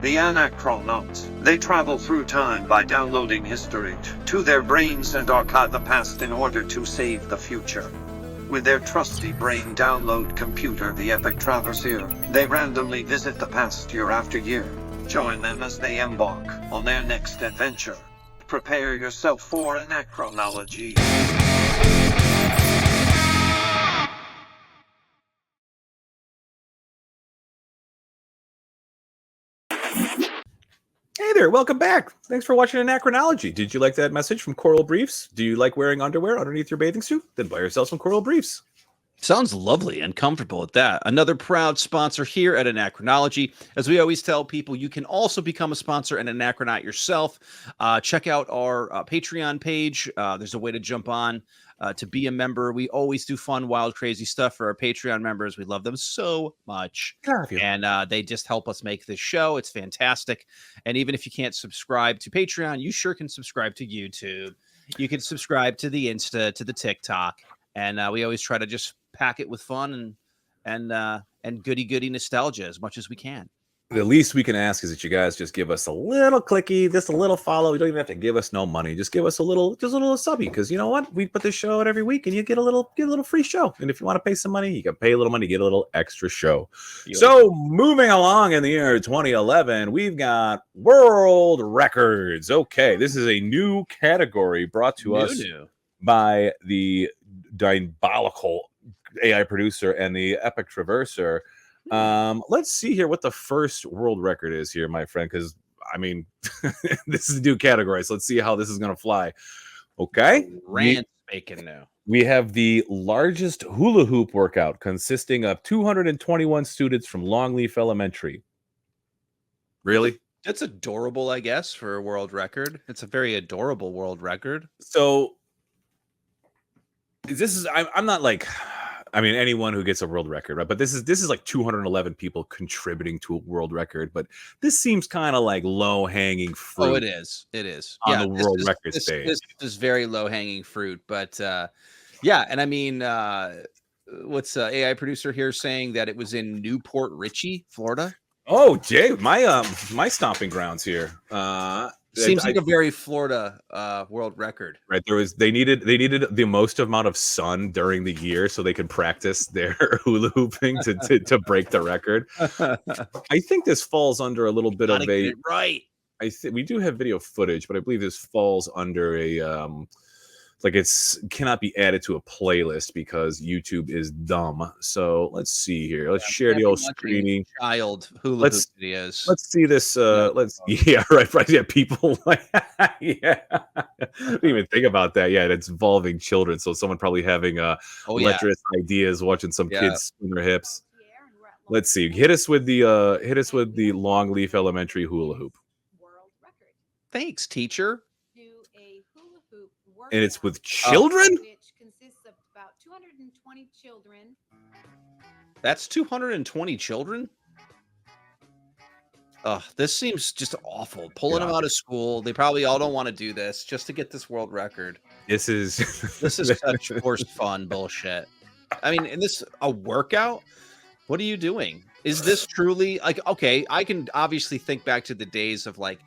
The Anachronauts. They travel through time by downloading history to their brains and archive the past in order to save the future. With their trusty brain download computer, the Epoch Traverser, they randomly visit the past year after year. Join them as they embark on their next adventure. Prepare yourself for Anachronology. Hey there, welcome back. Thanks for watching Anachronology. Did you like that message from Coral Briefs? Do you like wearing underwear underneath your bathing suit? Then buy yourself some Coral Briefs. Sounds lovely and comfortable at that. Another proud sponsor here at Anachronology. As we always tell people, you can also become a sponsor and Anachronaut yourself. Check out our Patreon page. There's a way to jump on to be a member. We always do fun, wild, crazy stuff for our Patreon members. We love them so much. And they just help us make this show. It's fantastic. And even if you can't subscribe to Patreon, you sure can subscribe to YouTube. You can subscribe to the Insta, to the TikTok. And we always try to just pack it with fun and goody nostalgia as much as we can. The least we can ask is that you guys just give us a little clicky, just a little follow. You don't even have to give us no money. Just give us a little subby, because you know what? We put this show out every week, and you get a little free show. And if you want to pay some money, you can pay a little money, get a little extra show. So moving along in the year 2011, we've got world records. Okay, this is a new category brought to us by the diabolical AI producer and the Epoch Traverser. Let's see here what the first world record is here, my friend, because I mean, this is a new category, so let's see how this is going to fly. Okay. We have the largest hula hoop workout consisting of 221 students from Longleaf Elementary. Really? That's adorable, I guess, for a world record. It's a very adorable world record. So this is, I'm not like, I mean, anyone who gets a world record, right? But this is like 211 people contributing to a world record. But this seems kind of like low hanging fruit. Oh, it is. It is on the world record stage. This is very low hanging fruit. But yeah, and I mean, what's AI producer here saying that it was in Newport Richey, Florida? Oh, Jay, my stomping grounds here. Seems like a very Florida world record. Right. They needed the most amount of sun during the year so they could practice their hula hooping to break the record. I think this falls under a little bit of a right. We do have video footage, but I believe this falls under a like cannot be added to a playlist because YouTube is dumb. So let's see here. Let's share the old screening. Child hula hoop videos. Let's see this. Right. Yeah, people like yeah. I didn't even think about that. Yeah, it's involving children. So someone probably having lecherous ideas, watching some kids spin their hips. Let's see. Hit us with the Longleaf Elementary hula hoop. World record. Thanks, teacher. And it's with children? Which consists of about 220 children. That's 220 children? This seems just awful. Pulling them out of school. They probably all don't want to do this just to get this world record. This is such forced fun bullshit. I mean, is this a workout? What are you doing? Is this truly like, okay, I can obviously think back to the days of like,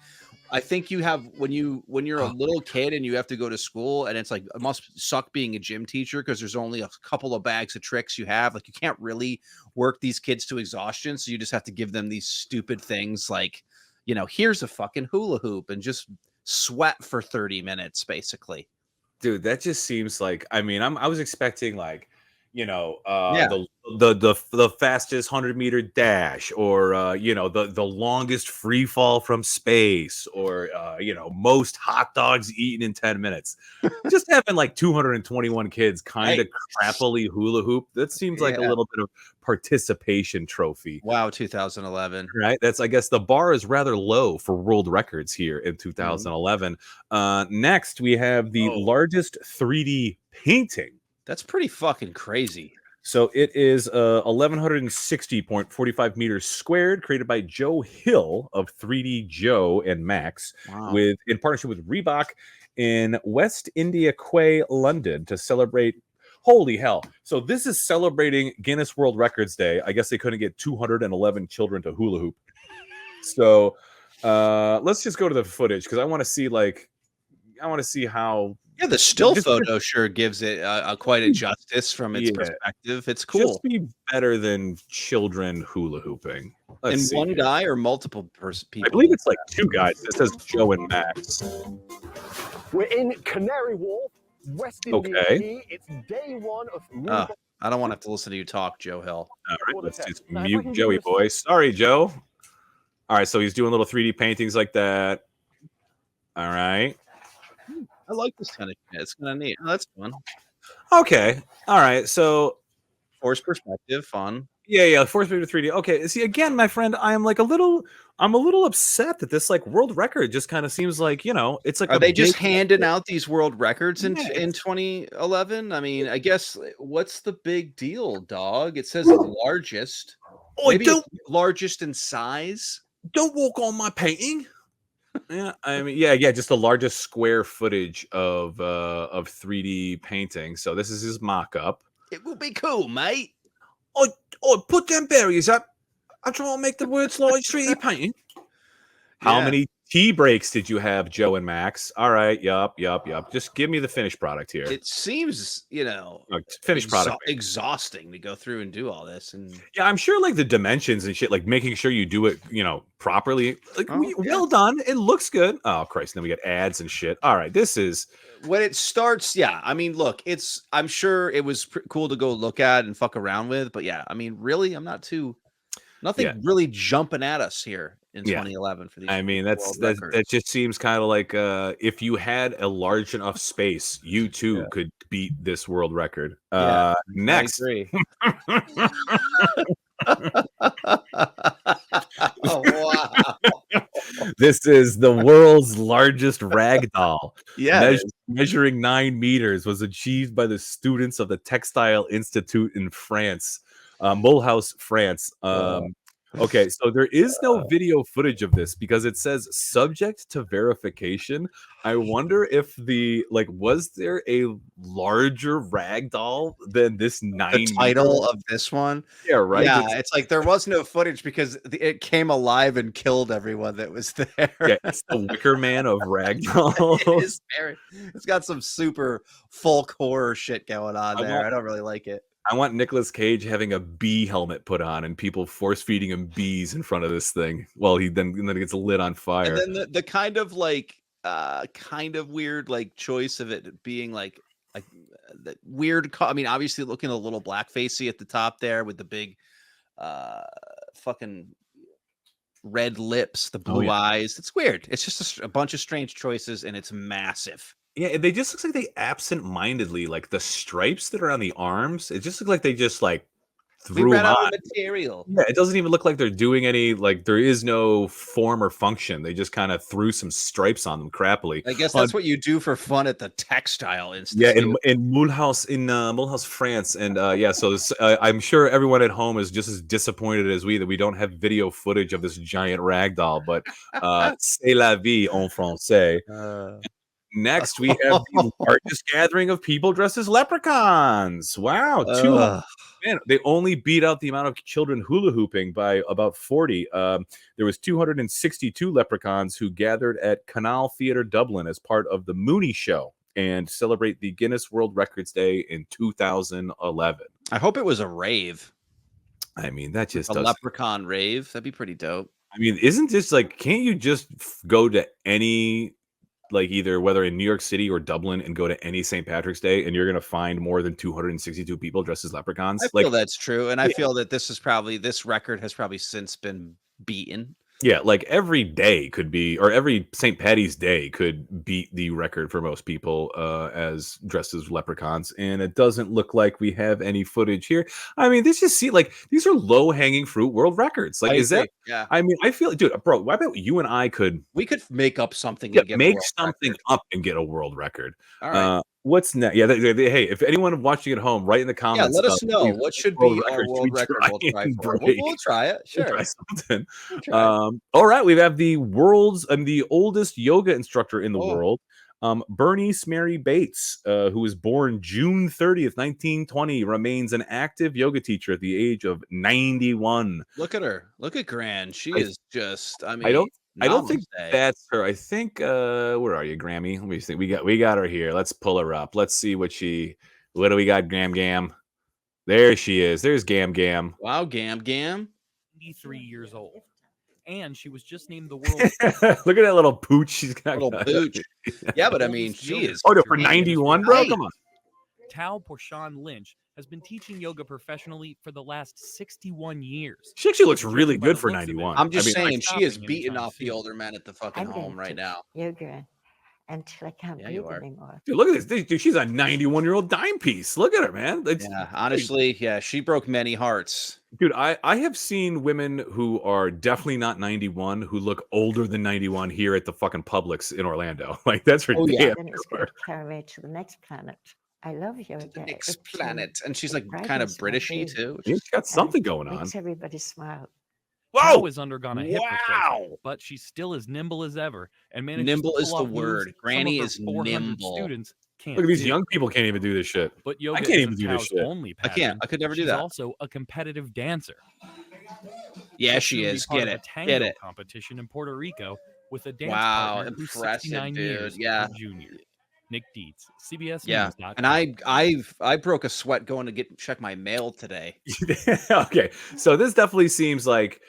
I think you have when you're a little kid and you have to go to school and it's like it must suck being a gym teacher because there's only a couple of bags of tricks you have. Like you can't really work these kids to exhaustion, so you just have to give them these stupid things like, you know, here's a fucking hula hoop and just sweat for 30 minutes basically. Dude, that just seems like, I mean, I was expecting like, you know, the fastest 100-meter dash, or you know, the longest free fall from space, or you know, most hot dogs eaten in 10 minutes. Just having like 221 kids kind of crappily hula hoop, that seems like a little bit of participation trophy. Wow, 2011. Right? That's, I guess the bar is rather low for world records here in 2011. Next, we have the largest 3D painting. That's pretty fucking crazy. So it is 1160.45 meters squared, created by Joe Hill of 3D Joe and Max, in partnership with Reebok in West India Quay, London, to celebrate. Holy hell. So this is celebrating Guinness World Records Day. I guess they couldn't get 211 children to hula hoop. So let's just go to the footage because I want to see how Yeah, the still just photo sure gives it quite a justice from its yeah, perspective. It's just cool. be better than children hula hooping. Let's And see one here. guy or multiple I people believe did it's like two guys. It says Joe and Max. We're in Canary Wharf, West Indies Okay. Key. It's day one of I don't want to have to listen to you talk, Joe Hill. All right, let's just Now, if I mute can give Joey you a- boy. Sorry, Joe. All right, so he's doing little 3D paintings like that. All right. I like this kind of shit. It's kind of neat. Oh, that's fun. Okay. All right. So Forced perspective, fun. yeah, force me to 3D. Okay. See, again, my friend, I'm a little upset that this like world record just kind of seems like, it's like Are a they just big- handing out these world records in Yeah, in it's- 2011? I mean, I guess what's the big deal, dog? It says largest. Oh, Maybe don't it's largest in size. walk on my painting. Yeah, I mean, yeah, just the largest square footage of 3D painting. So this is his mock-up. It will be cool, mate. Oh, put them berries up. I try and make the words large 3D painting. How Yeah. many tea breaks did you have, Joe and Max? All right, yup. Just give me the finished product here. It seems, Finished product. exhausting to go through and do all this. And Yeah, I'm sure like the dimensions and shit, like making sure you do it, properly. Like, well done. It looks good. Oh Christ! Then we get ads and shit. All right, this is when it starts. Yeah, I mean, look, I'm sure it was cool to go look at and fuck around with, but yeah, I mean, really, nothing really jumping at us here in 2011 for these. I mean, that just seems kind of like if you had a large enough space, you too could beat this world record. Next. Oh, wow. This is the world's largest rag doll. Yeah, measuring 9 meters, was achieved by the students of the Textile Institute in France, Mulhouse, France. Okay, so there is no video footage of this because it says subject to verification. I wonder if was there a larger rag doll than this 9 the title of this one? Yeah, right. Yeah, it's like there was no footage because it came alive and killed everyone that was there. Yeah, it's the Wicker Man of rag dolls. It's got some super folk horror shit going on there. I don't really like it. I want Nicolas Cage having a bee helmet put on and people force feeding him bees in front of this thing while he then gets lit on fire. And then the kind of weird choice of it being like that weird. I mean, obviously looking a little blackfacey at the top there with the big fucking red lips, the blue eyes. It's weird. It's just a bunch of strange choices, and it's massive. Yeah, they just look like they absent-mindedly, like the stripes that are on the arms, it just looks like they just threw We ran them out on. of material. Yeah, it doesn't even look like they're doing any, there is no form or function. They just kind of threw some stripes on them crappily. I guess that's what you do for fun at the Textile Institute. Yeah, in Mulhouse, France, and so this, I'm sure everyone at home is just as disappointed as we that we don't have video footage of this giant rag doll. But c'est la vie en français. Next, we have the largest gathering of people dressed as leprechauns. Wow, 200. Man, they only beat out the amount of children hula hooping by about 40. There was 262 leprechauns who gathered at Canal Theatre Dublin as part of the Mooney Show and celebrate the Guinness World Records Day in 2011. I hope it was a rave. I mean, that just a leprechaun rave. That'd be pretty dope. I mean, isn't this can't you just go to any either whether in New York City or Dublin and go to any St. Patrick's Day and you're going to find more than 262 people dressed as leprechauns? I feel that's true. And I feel that this record has probably since been beaten. Yeah, every day could be, or every St. Patty's Day could beat the record for most people as dressed as leprechauns. And it doesn't look like we have any footage here. I mean, these are low hanging fruit world records. Yeah. I mean, I feel, dude, bro, why about you and I we could make up something. Yeah, make something up and get a world record. All right. What's next? Yeah, hey, if anyone watching at home, write in the comments. Yeah, let us know what should be our world record. We'll try it. Sure. Try something. All right, we have the oldest yoga instructor in the world. Bernice Mary Bates, who was born June 30th, 1920, remains an active yoga teacher at the age of 91. Look at her. Look at Gran. She I- is just, I I mean, don't think namaste. that's her. I think where are you, Grammy? Let me see. We got her here. Let's pull her up. Let's see what do we got, Gam? There she is. There's Gam. Wow, Gam. 93 years old. And she was just named the world's Look at that little pooch she's got. Little pooch. Yeah, but I mean, she is. Oh, no, for 91, bro? Right. Come on. Tao Porshan Lynch has been teaching yoga professionally for the last 61 years. She actually looks Judging really by good the for looks of it, 91. I'm just I mean, saying, like she is stopping beating anytime off the soon. older men at the fucking I'm home going right to now. yoga until I can't Yeah, you breathe are. anymore. Dude, look at this. Dude, she's a 91-year-old dime piece. Look at her, man. Yeah, honestly, yeah, she broke many hearts. Dude, I have seen women who are definitely not 91 who look older than 91 here at the fucking Publix in Orlando. Like, that's Oh, yeah. ridiculous. Then it's going to carry me to the next planet. I love yoga. The next It, planet. And she's like it kind of brightens my Britishy day. too. which She's is- got something going on. Makes everybody smile. Tao Whoa! has undergone a hip Wow! replacement, but she's still as nimble as ever and manages Nimble to is pull the off moves word. some Granny of her is 400 nimble. students can't Look at these do. young people can't even do this shit. But yoga can't even isn't do this Tao's shit. only I passion. can't. I could never do She's that. also a competitive dancer. Yeah, She'll she soon be is. part Get of it. a tango Get it. competition in Puerto Rico with a dance Wow, partner who's impressive, 69 dude. years Yeah. her junior. Nick Dietz, CBS Yeah. News. And I broke a sweat going to check my mail today. Okay, so this definitely seems like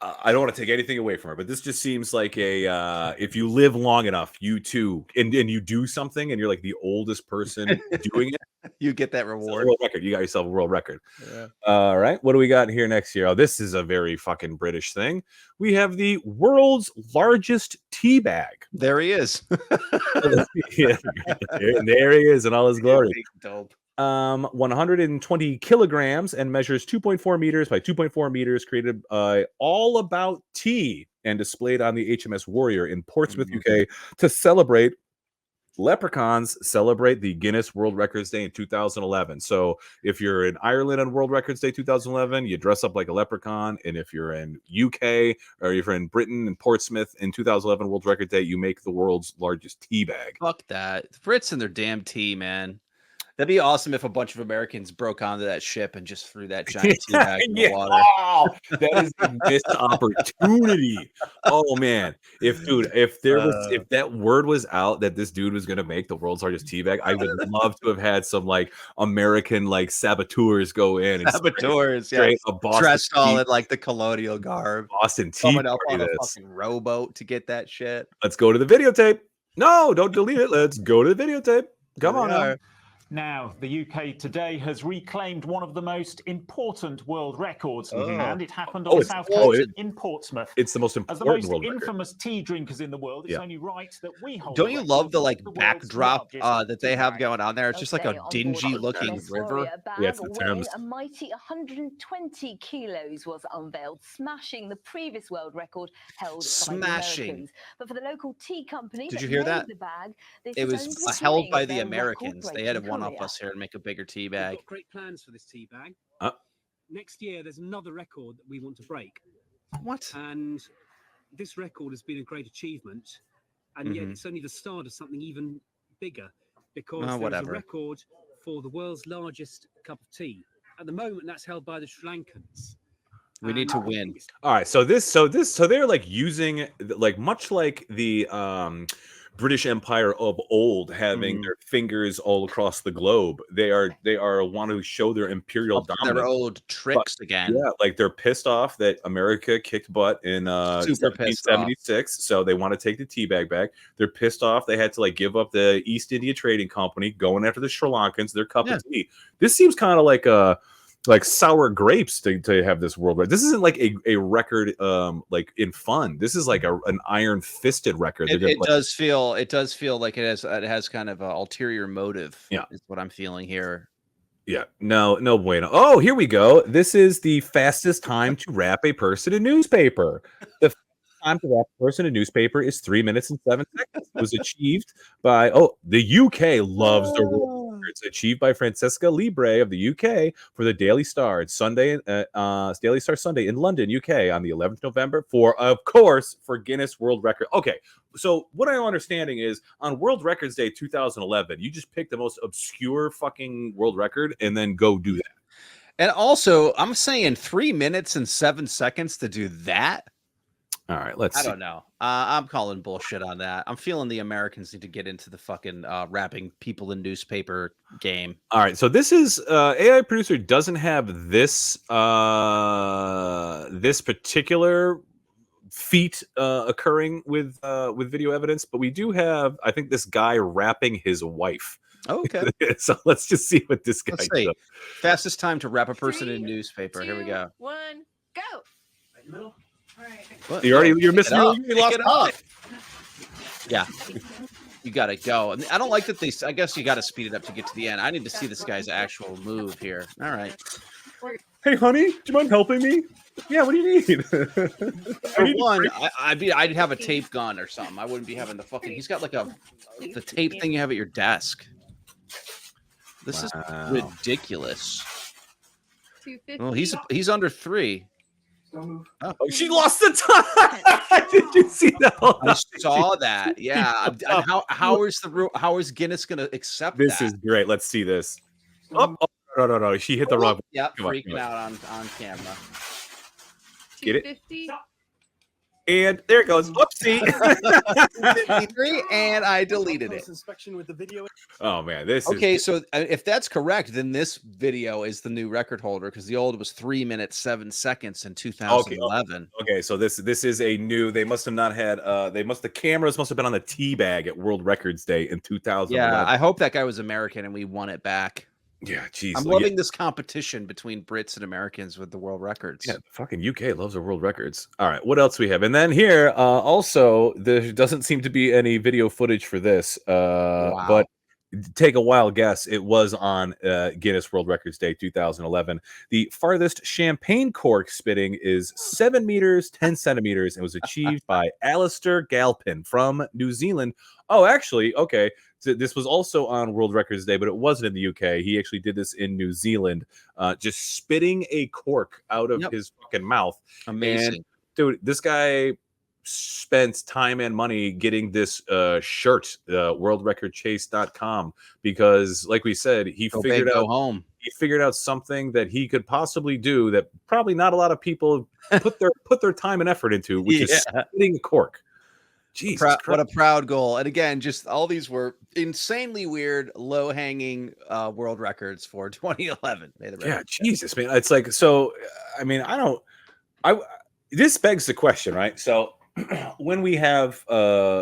I don't want to take anything away from her, but this just seems like a if you live long enough, you too, and you do something, and you're like the oldest person doing it. You get that It's a reward. world record. You got yourself a world record. Yeah. All right, what do we got here next year? Oh, this is a very fucking British thing. We have the world's largest tea bag. There he is. Yeah, there he is in all his glory. Big dope. 120 kilograms and measures 2.4 meters by 2.4 meters, created all about tea and displayed on the HMS Warrior in Portsmouth, UK to celebrate leprechauns celebrate the Guinness World Records Day in 2011. So if you're in Ireland on World Records Day 2011, you dress up like a leprechaun. And if you're in UK or if you're in Britain and Portsmouth in 2011 World Record Day, you make the world's largest tea bag. Fuck that. Brits and their damn tea, man. That'd be awesome if a bunch of Americans broke onto that ship and just threw that giant tea bag in the water. Oh, that is a missed opportunity. Oh man, if that word was out that this dude was gonna make the world's largest tea bag, I would love to have had some like American like saboteurs go in and Saboteurs, yeah. straight a Boston Dressed all tea, in like the colonial garb. Boston tea Coming up party on a this. fucking rowboat to get that shit. Let's go to the videotape. No, don't delete it. Let's go to the videotape. Come on now. Now, the UK today has reclaimed one of the most important world records, and it happened on the south coast in Portsmouth. It's the most As the important most world record. infamous tea drinkers in the world, it's only right that we hold. Don't the you record love the for like the world's backdrop largest that they tea have bag. going on there? It's just like a dingy looking river. Yeah, it's the Thames. A mighty 120 kilos was unveiled, smashing the previous world record held by the Smashing. Americans. But for the local tea company, Did that you hear made that? The bag, this It is was only the held beginning by of the their Americans. They had to record-breaking one up career. us here and make a bigger tea We've bag. got great plans for this tea bag. Uh. Next year, there's another record that we want to break. What? And this record has been a great achievement. And yet, it's only the start of something even bigger, because there's a whatever. record for the world's largest cup of tea. At the moment, that's held by the Sri Lankans. We need to And I win. think it's- All right, so they're like using like much like the British Empire of old, having their fingers all across the globe. They are want to show their imperial Up to dominance. their old tricks again. Yeah, like they're pissed off that America kicked butt in Super pissed off. 1776, so they want to take the teabag back. They're pissed off they had to like give up the East India Trading Company, going after the Sri Lankans, their cup of tea. This seems kind of like sour grapes to have this world record. This isn't like a record like in fun. This is like an iron fisted record. It does feel like it has kind of an ulterior motive. Yeah, is what I'm feeling here. Yeah, no bueno. Oh, here we go. This is the fastest time to wrap a person in newspaper. The fastest time to wrap a person in newspaper is 3 minutes and 7 seconds. It was achieved by the UK loves the records achieved by Francesca Libre of the UK for the Daily Star Sunday, Daily Star Sunday in London, UK, on the 11th November of course, for Guinness World Record. Okay, so what I'm understanding is on World Records Day 2011, you just pick the most obscure fucking world record and then go do that. And also, I'm saying 3 minutes and 7 seconds to do that. All right, let's see. I don't know. I'm calling bullshit on that. I'm feeling the Americans need to get into the fucking wrapping people in newspaper game. All right, so this is AI producer doesn't have this this particular feat occurring with video evidence, but we do have, I think, this guy wrapping his wife. Okay. So let's just see what this guy does. does. Fastest time to wrap a person 3, in newspaper. Here we 2, go. 1, go. All right. What? You're missing. You lost it. Yeah. You got to go. I don't like that they. I guess you got to speed it up to get to the end. I need to see this guy's actual move here. All right. Hey, honey, do you mind helping me? Yeah, what do you need? For one, I'd have a tape gun or something. I wouldn't be having the fucking. He's got like the tape thing you have at your desk. This is ridiculous. 250. Well, he's under 3. Oh, she lost the time. Did you see that? I saw that. Yeah. How is Guinness going to accept this? That? Is great. Let's see this. Oh, no. She hit the wrong. Yep, freaking out on camera. Get it? 250. And there it goes. Whoopsie. 53, and I deleted it. Inspection with the video. Oh man, this okay. is... So if that's correct, then this video is the new record holder because the old was 3 minutes 7 seconds in 2011. Okay, so this is a new. They must have not had. The cameras must have been on the tea bag at World Records Day in 2011. Yeah, I hope that guy was American and we won it back. Yeah, geez. I'm loving this competition between Brits and Americans with the world records. Yeah, fucking UK loves the world records. All right, what else we have? And then here, also, there doesn't seem to be any video footage for this. Wow. But take a wild guess. It was on Guinness World Records Day 2011. The farthest champagne cork spitting is 7 meters 10 centimeters and was achieved by Alistair Galpin from New Zealand. Oh, actually, okay. So this was also on World Records Day, but it wasn't in the UK. He actually did this in New Zealand, just spitting a cork out of his fucking mouth. Amazing. And, dude, this guy spent time and money getting this shirt, worldrecordchase.com, because like we said, he figured out something that he could possibly do that probably not a lot of people put their time and effort into, which is spitting a cork. Jesus what a proud goal. And again, just all these were insanely weird, low-hanging world records for 2011. Yeah, Jesus, man. It's like, so, I mean, this begs the question, right? So when we have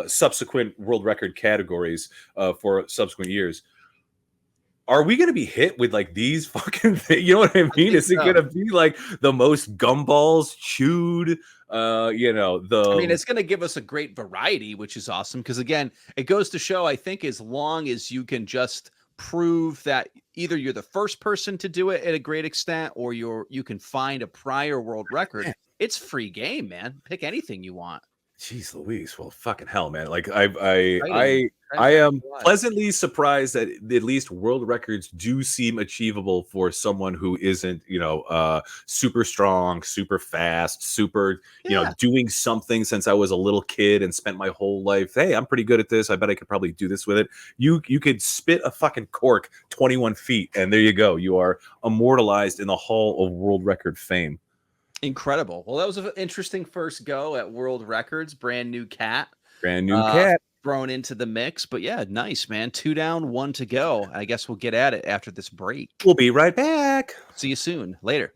subsequent world record categories for subsequent years, are we going to be hit with like these fucking things? You know what I mean? Is it going to be like the most gumballs chewed? I mean, it's going to give us a great variety, which is awesome. Because again, it goes to show, I think, as long as you can just prove that either you're the first person to do it at a great extent, or you can find a prior world record, it's free game, man. Pick anything you want. Jeez Louise. Well, fucking hell, man. Like I am pleasantly surprised that at least world records do seem achievable for someone who isn't, super strong, super fast, super, doing something since I was a little kid and spent my whole life. Hey, I'm pretty good at this. I bet I could probably do this with it. You could spit a fucking cork 21 feet and there you go. You are immortalized in the Hall of World Record Fame. Incredible. Well, that was an interesting first go at world records. Brand new cat thrown into the mix. But yeah, nice, man. 2 down, 1 to go. I guess we'll get at it after this break. We'll be right back. See you soon. Later.